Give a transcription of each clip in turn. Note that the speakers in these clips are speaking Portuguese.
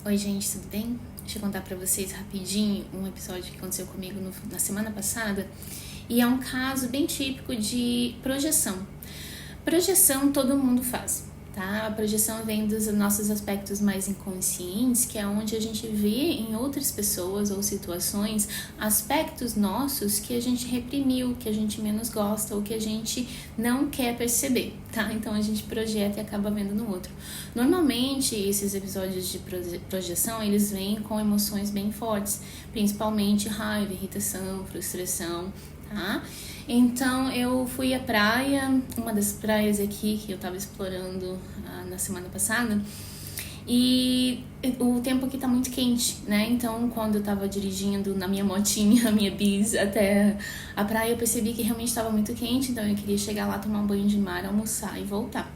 Oi gente, tudo bem? Deixa eu contar pra vocês rapidinho um episódio que aconteceu comigo na semana passada. E é um caso bem típico de projeção. Projeção todo mundo faz, tá? A projeção vem dos nossos aspectos mais inconscientes, que é onde a gente vê em outras pessoas ou situações aspectos nossos que a gente reprimiu, que a gente menos gosta ou que a gente não quer perceber, tá? Então a gente projeta e acaba vendo no outro. Normalmente esses episódios de projeção, eles vêm com emoções bem fortes, principalmente raiva, irritação, frustração, tá? Então eu fui à praia, uma das praias aqui que eu tava explorando na semana passada, e o tempo aqui tá muito quente, né? Então quando eu tava dirigindo na minha motinha, a minha bis, até a praia, eu percebi que realmente tava muito quente, então eu queria chegar lá, tomar um banho de mar, almoçar e voltar.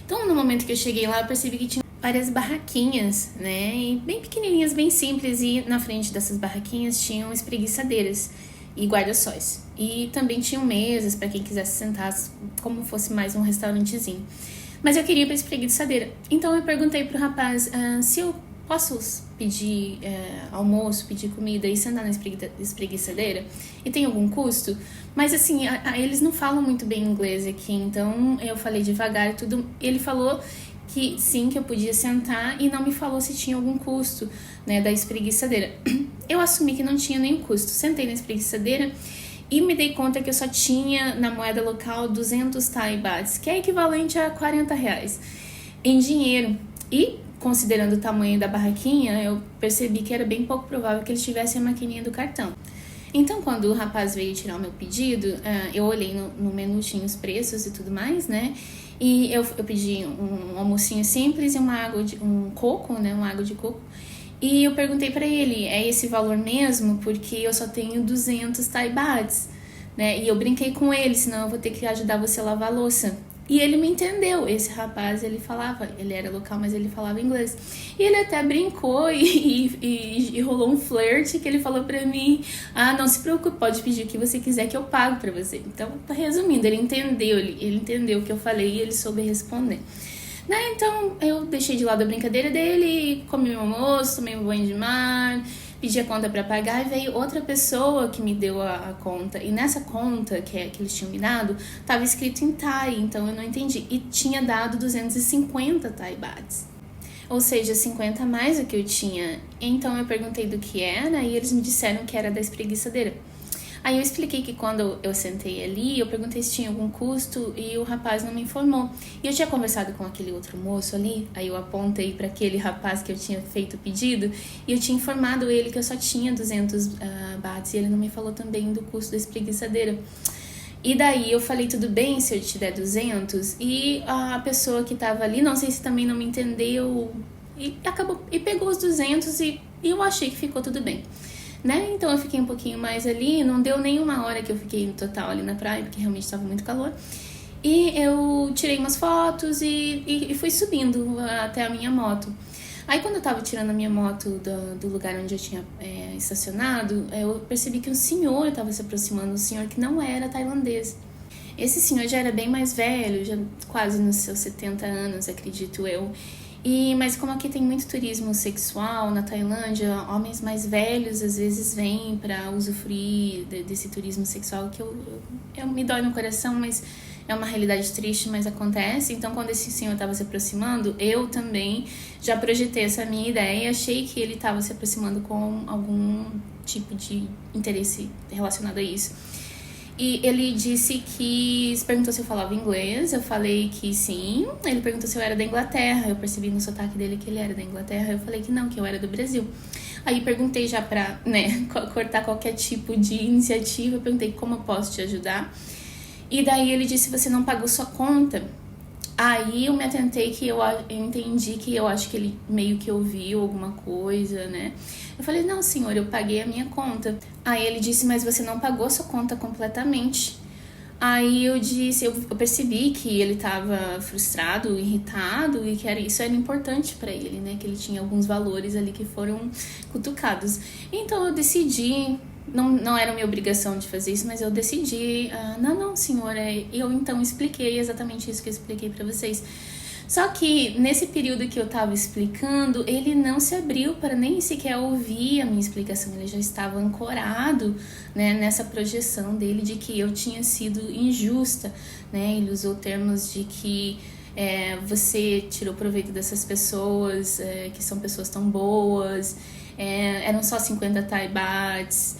Então no momento que eu cheguei lá, eu percebi que tinha várias barraquinhas, né? E bem pequenininhas, bem simples, e na frente dessas barraquinhas tinham espreguiçadeiras e guarda-sóis. E também tinham mesas para quem quisesse sentar, como fosse mais um restaurantezinho. Mas eu queria ir pra espreguiçadeira. Então eu perguntei pro rapaz se eu posso pedir almoço, pedir comida e sentar na espreguiçadeira? E tem algum custo? Mas assim, eles não falam muito bem inglês aqui, então eu falei devagar e tudo. Ele falou que sim, que eu podia sentar, e não me falou se tinha algum custo, né, da espreguiçadeira. Eu assumi que não tinha nenhum custo. Sentei na espreguiçadeira e me dei conta que eu só tinha na moeda local 200 Thai bahts, que é equivalente a R$40 em dinheiro. E considerando o tamanho da barraquinha, eu percebi que era bem pouco provável que eles tivessem a maquininha do cartão. Então, quando o rapaz veio tirar o meu pedido, eu olhei no menu, tinha os preços e tudo mais, né? E eu pedi um almocinho simples e uma água um coco, né? Uma água de coco. E eu perguntei pra ele, é esse valor mesmo? Porque eu só tenho 200 Thai bahts, né? E eu brinquei com ele, senão eu vou ter que ajudar você a lavar a louça. E ele me entendeu. Esse rapaz, ele era local, mas ele falava inglês. E ele até brincou e rolou um flerte que ele falou pra mim: não se preocupe, pode pedir o que você quiser que eu pago pra você. Então, resumindo, ele entendeu o que eu falei e ele soube responder. Né? Então, eu deixei de lado a brincadeira dele, comi meu almoço, tomei um banho de mar, pedi a conta pra pagar e veio outra pessoa que me deu a conta. E nessa conta que eles tinham me dado, tava escrito em Thai, então eu não entendi. E tinha dado 250 Thai bahts. Ou seja, 50 a mais do que eu tinha. Então eu perguntei do que era e eles me disseram que era da espreguiçadeira. Aí eu expliquei que quando eu sentei ali, eu perguntei se tinha algum custo e o rapaz não me informou. E eu tinha conversado com aquele outro moço ali, aí eu apontei para aquele rapaz que eu tinha feito o pedido e eu tinha informado ele que eu só tinha 200 bahts e ele não me falou também do custo da espreguiçadeira. E daí eu falei, tudo bem se eu te der 200? E a pessoa que tava ali, não sei se também não me entendeu, e pegou os 200 e eu achei que ficou tudo bem. Né? Então eu fiquei um pouquinho mais ali, não deu nem uma hora que eu fiquei no total ali na praia, porque realmente estava muito calor. E eu tirei umas fotos e fui subindo até a minha moto. Aí quando eu tava tirando a minha moto do lugar onde eu tinha estacionado, eu percebi que um senhor estava se aproximando, um senhor que não era tailandês. Esse senhor já era bem mais velho, já quase nos seus 70 anos, acredito eu. Mas como aqui tem muito turismo sexual na Tailândia, homens mais velhos às vezes vêm para usufruir desse turismo sexual que eu me dói no coração, mas é uma realidade triste, mas acontece. Então quando esse senhor estava se aproximando, eu também já projetei essa minha ideia e achei que ele estava se aproximando com algum tipo de interesse relacionado a isso. E ele disse que perguntou se eu falava inglês, eu falei que sim. Ele perguntou se eu era da Inglaterra, eu percebi no sotaque dele que ele era da Inglaterra, eu falei que não, que eu era do Brasil. Aí perguntei já pra, né, cortar qualquer tipo de iniciativa, eu perguntei como eu posso te ajudar. E daí ele disse, você não pagou sua conta? Aí eu me atentei que eu entendi que eu acho que ele meio que ouviu alguma coisa, né? Eu falei, não, senhor, eu paguei a minha conta. Aí ele disse, mas você não pagou sua conta completamente. Aí eu disse, eu percebi que ele estava frustrado, irritado e que isso era importante para ele, né? Que ele tinha alguns valores ali que foram cutucados. Então eu decidi, não era minha obrigação de fazer isso, mas eu decidi, não, senhor, eu então expliquei exatamente isso que eu expliquei para vocês. Só que nesse período que eu estava explicando, ele não se abriu para nem sequer ouvir a minha explicação. Ele já estava ancorado, né, nessa projeção dele de que eu tinha sido injusta, né? Ele usou termos de que você tirou proveito dessas pessoas, que são pessoas tão boas, eram só 50 Thai bahts.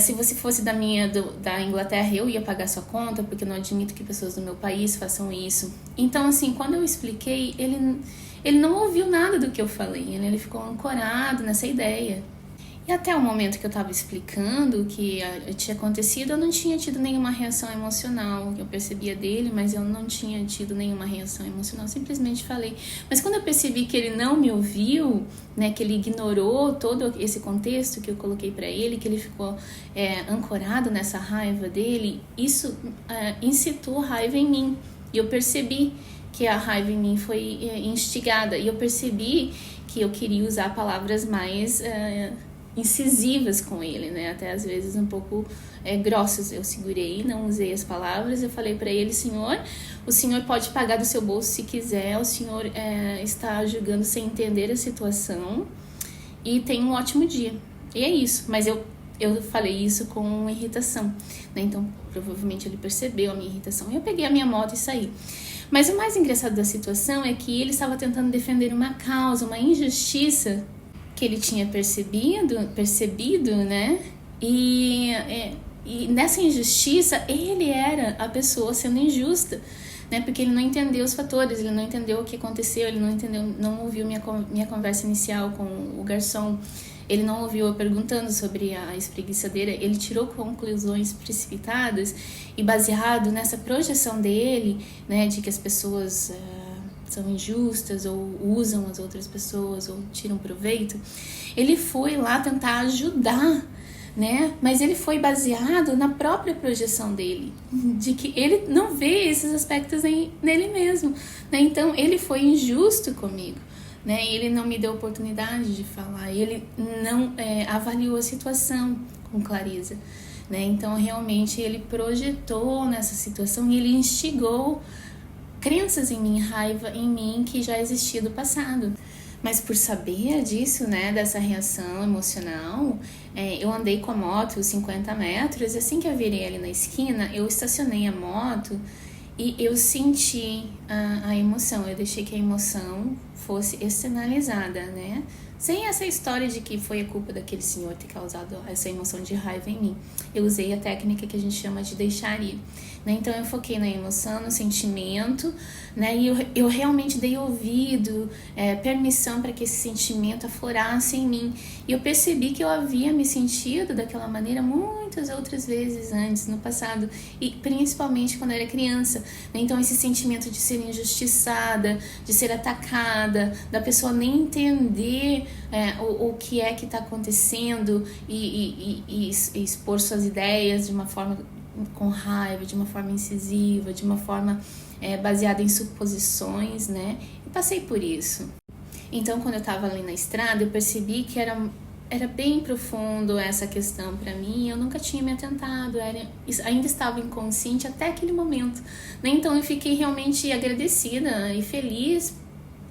Se você fosse da Inglaterra, eu ia pagar sua conta, porque eu não admito que pessoas do meu país façam isso. Então, assim, quando eu expliquei, ele não ouviu nada do que eu falei, ele ficou ancorado nessa ideia. E até o momento que eu estava explicando o que tinha acontecido, eu não tinha tido nenhuma reação emocional. Eu percebia dele, mas eu não tinha tido nenhuma reação emocional, simplesmente falei. Mas quando eu percebi que ele não me ouviu, né, que ele ignorou todo esse contexto que eu coloquei para ele, que ele ficou ancorado nessa raiva dele, isso incitou raiva em mim. E eu percebi que a raiva em mim foi instigada. E eu percebi que eu queria usar palavras mais incisivas com ele, né? Até às vezes um pouco grossas. Eu segurei, não usei as palavras. Eu falei para ele: Senhor, o Senhor pode pagar do seu bolso se quiser. O Senhor está julgando sem entender a situação. E tenha um ótimo dia. E é isso. Mas eu falei isso com irritação, né? Então provavelmente ele percebeu a minha irritação. E eu peguei a minha moto e saí. Mas o mais engraçado da situação é que ele estava tentando defender uma causa, uma injustiça que ele tinha percebido, né? E nessa injustiça, ele era a pessoa sendo injusta, né? Porque ele não entendeu os fatores, ele não entendeu o que aconteceu, ele não ouviu minha conversa inicial com o garçom, ele não ouviu eu perguntando sobre a espreguiçadeira, ele tirou conclusões precipitadas e baseado nessa projeção dele, né? De que as pessoas são injustas ou usam as outras pessoas ou tiram proveito, ele foi lá tentar ajudar, né? Mas ele foi baseado na própria projeção dele, de que ele não vê esses aspectos nele mesmo, né? Então ele foi injusto comigo, né? Ele não me deu oportunidade de falar, ele não avaliou a situação com clareza, né? Então realmente ele projetou nessa situação e ele instigou crenças em mim, raiva em mim que já existia do passado. Mas por saber disso, né, dessa reação emocional, eu andei com a moto 50 metros, e assim que eu virei ali na esquina, eu estacionei a moto e eu senti a emoção, eu deixei que a emoção fosse externalizada, né? Sem essa história de que foi a culpa daquele senhor ter causado essa emoção de raiva em mim. Eu usei a técnica que a gente chama de deixar ir, né? Então eu foquei na emoção, no sentimento, né? E eu realmente dei ouvido, permissão para que esse sentimento aflorasse em mim. E eu percebi que eu havia me sentido daquela maneira muitas outras vezes antes, no passado, e principalmente quando eu era criança, né? Então esse sentimento de ser injustiçada, de ser atacada, da pessoa nem entender o que é que está acontecendo e expor suas ideias de uma forma com raiva, de uma forma incisiva, de uma forma baseada em suposições, né? Eu passei por isso. Então, quando eu estava ali na estrada, eu percebi que era bem profundo essa questão para mim. Eu nunca tinha me atentado, ainda estava inconsciente até aquele momento, né? Então, eu fiquei realmente agradecida e feliz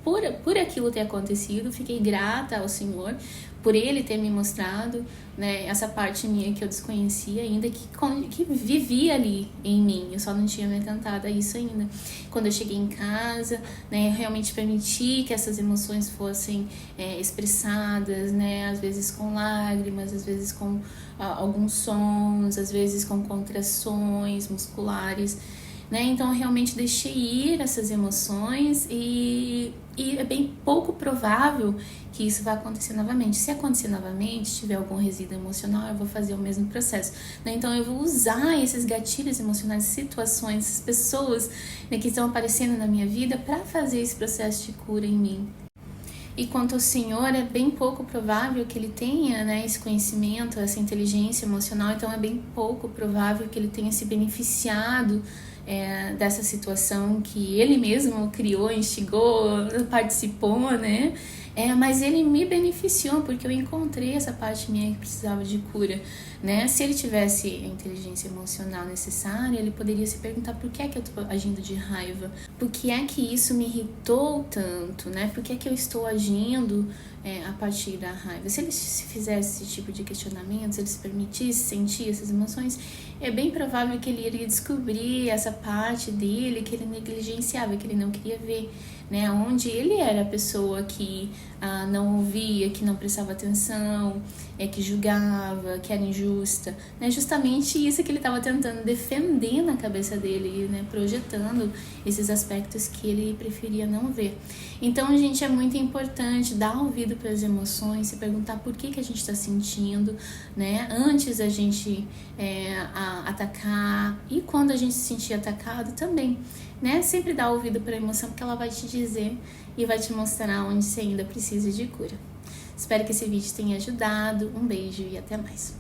por aquilo ter acontecido. Fiquei grata ao Senhor por Ele ter me mostrado, né, essa parte minha que eu desconhecia ainda, que vivia ali em mim. Eu só não tinha me atentado a isso ainda. Quando eu cheguei em casa, né, eu realmente permiti que essas emoções fossem expressadas, né, às vezes com lágrimas, às vezes com alguns sons, às vezes com contrações musculares, né? Então eu realmente deixei ir essas emoções e é bem pouco provável que isso vai acontecer novamente. Se acontecer novamente, se tiver algum resíduo emocional, eu vou fazer o mesmo processo, né? Então eu vou usar esses gatilhos emocionais, situações, essas pessoas, né, que estão aparecendo na minha vida para fazer esse processo de cura em mim. E quanto ao Senhor, é bem pouco provável que Ele tenha, né, esse conhecimento, essa inteligência emocional. Então é bem pouco provável que Ele tenha se beneficiado dessa situação que Ele mesmo criou, instigou, participou, né? Mas ele me beneficiou porque eu encontrei essa parte minha que precisava de cura, né? Se ele tivesse a inteligência emocional necessária, ele poderia se perguntar por que é que eu tô agindo de raiva, por que é que isso me irritou tanto, né? Por que é que eu estou agindo a partir da raiva? Se ele se fizesse esse tipo de questionamento, se ele se permitisse sentir essas emoções, é bem provável que ele iria descobrir essa parte dele que ele negligenciava, que ele não queria ver, né? Onde ele era a pessoa que não ouvia, que não prestava atenção, que julgava, que era injusta, né? Justamente isso que ele estava tentando defender na cabeça dele, né? Projetando esses aspectos que ele preferia não ver. Então, gente, é muito importante dar ouvido para as emoções, se perguntar por que a gente está sentindo, né? Antes da gente atacar, e quando a gente se sentir atacado também, né? Sempre dá ouvido para a emoção, porque ela vai te dizer e vai te mostrar onde você ainda precisa de cura. Espero que esse vídeo tenha ajudado. Um beijo e até mais.